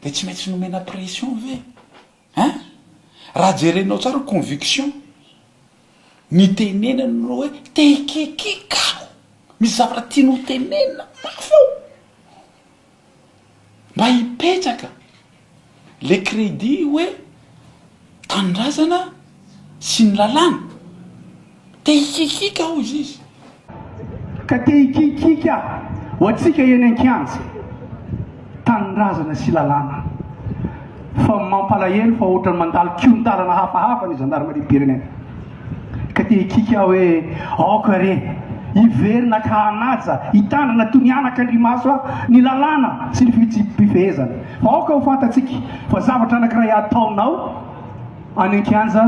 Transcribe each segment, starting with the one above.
de tsy maintsy nomena pression ve raha jerenao tsara conviction ny tenena no hoe te hikikikao misy zavatra tiano tenena mafao mba hipetraka le crédit hoe tanindrazana sy ny lalàna te hikikika ao izy ka te hikikika ho atsika eny an-kianja tanindrazana sy lalàna fa mampalahelo fa ohatrany mandalo kiondalana hafahafa ny gendarmerie-pirenena ka te hikika hoe aoka re hiverina ka hanaja hitandrina toy ny anak'Andriamaso ny lalàna sy ny fifehezana fa aoka ho fantatsika fa zavatra anankiray ataonao any an-kianja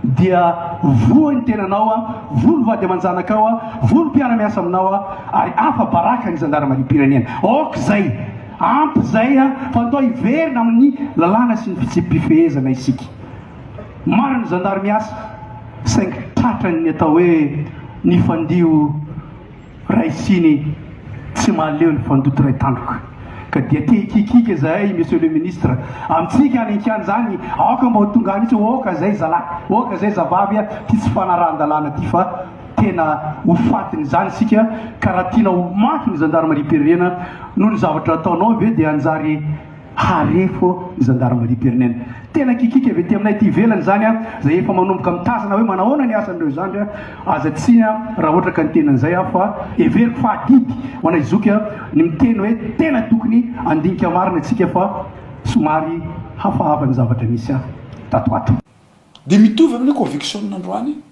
dia voany tenanao volo vady aman-janakao volo mpiara-miasa aminao ary afa baraka ny gendarmerie-pirenena aoka zay ampy zay fa atao hiverina amin'ny lalàna sy ny fifehezana isika maro ny gendarme-miasa saingy tratrany ny atao hoe ny fandio raisiny tsy mahaleo ny fandoto ray tandroka ka dia te hikikika zay monsieur le ministre amintsika any an-kiany zany aoka mba ho tonga mihitsy oka zay zalahy oka zay zavavy ty tsy fanarahan-dalàna ty fa tena ho fatiny zany sika ka raha tianao mafy ny gendarmerie-pirenena noho ny zavatra ataonao ve dia anjary harefo ny gendarmerie-pirenena tena kikika avy ty aminay ty ivelany zany zay efa manomboka mitazana hoe manahoana ny asan'ireo zany aza tsy raha ohatra ka ny tenan'izay fa everiko fahadidy ho anay zoky ny miteny hoe tena tokony andinika marina atsika fa somary hafahafa ny zavatra misy tatoato de mitovy amin'ny conviction n'androany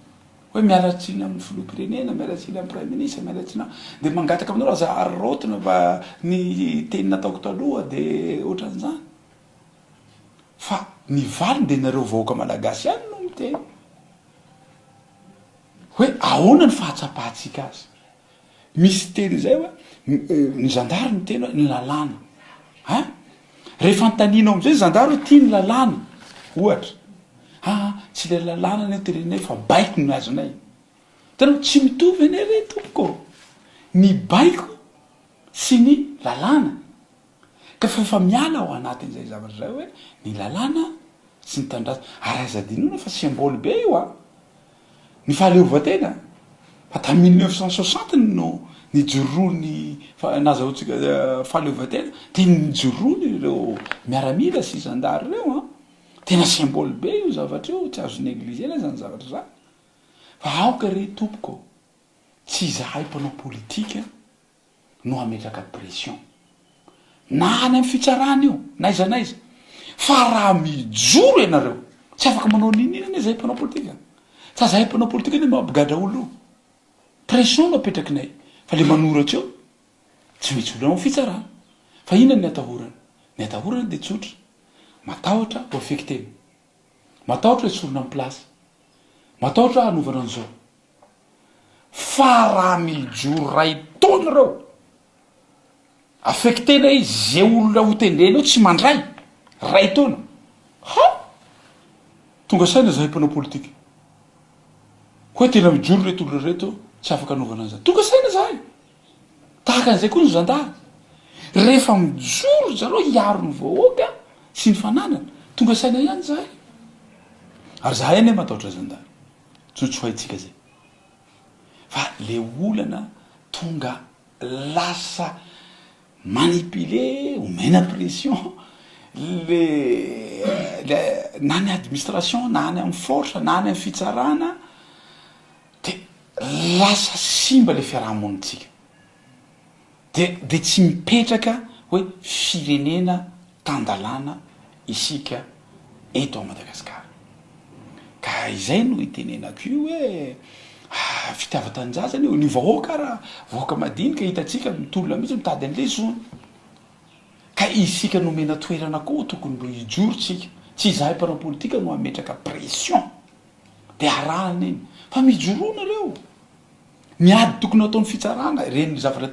hoe mialatsiny amin'ny filoham-pirenena mialatsiny amin'ny prime ministre mialatsina de mangataka aminao raha za arotona mba ny teny nataoko taloha de ohatran'izany fa ny valiny de nareo vahoaka malagasy ihany no miteny hoe ahoana ny fahatsapahantsika azy misy teny zay hoe ny zandary ny teny hoe ny lalàna rehefa antaninao am'izay zandary hoe tia ny lalàna ohatra tsy le lalàna ny terenay fa baiko ny azonay tanao tsy mitovy ane re tompoko ny baiko sy ny lalàna ka fa miala ao anatin'izay zavatra zay hoe ny lalàna sy ny tanindrazana ary azadinona fa symbole be io ny fahaleovatena fa ta 1960 no nijoroany nazahoantsika fahaleovatena dia nijoroany ireo miaramila sy zandary reo tena symbole be io zavatra io tsy azo négligena zany zavatra zany fa aoka re tompoko tsy zahay mpanao politika no ametraka pression na any amin'ny fitsarana io naiza naiza fa raha mijoro ianareo tsy afaka manao ninina zahay mpanao politika fa zahay mpanao politika ny mampigadra olo pression no apetrakinay fa le manoratra eo tsy misy olonao fitsarana fa inona ny atahorana dia tsotra matahotra ho affecteny matahotra esorona amin'ny plasy matahotra hanovana an'izao fa raha mijoro ray taona reo affectena izy zay olona ho tendrena eo tsy mandray ray taona tonga saina zahay mpanao politika hoe tena mijoro reto olona reto tsy afaka hanovana an'izany tonga saina zahay tahaka an'izay koa ny zandary rehefa mijoro zareo hiaro ny vahoaka sy ny fananana tonga saina ihany zahay ary zahay ane matahotra zandary tsotso haitsika zay fa le olana tonga lasa manipulé omena pression na ny administration na ny amin'ny force na ny amin'ny fitsarana de lasa simba le fiarahamonitsika de tsy mipetraka hoe firenena tandalana isika eto a Madagasikara ka izay no itenenako io hoe fitiavatanjazany io ny vahoaka raha vahoaka madinika hitatsika mitolona mihitsy mitady an'le zony ka isika nomena toerana koa tokony mbo hijorotsika tsy zahay mpanao politika no ametraka pression de arahana iny fa mijoroana reo miady tokony ataon'ny fitsarana reny zavatra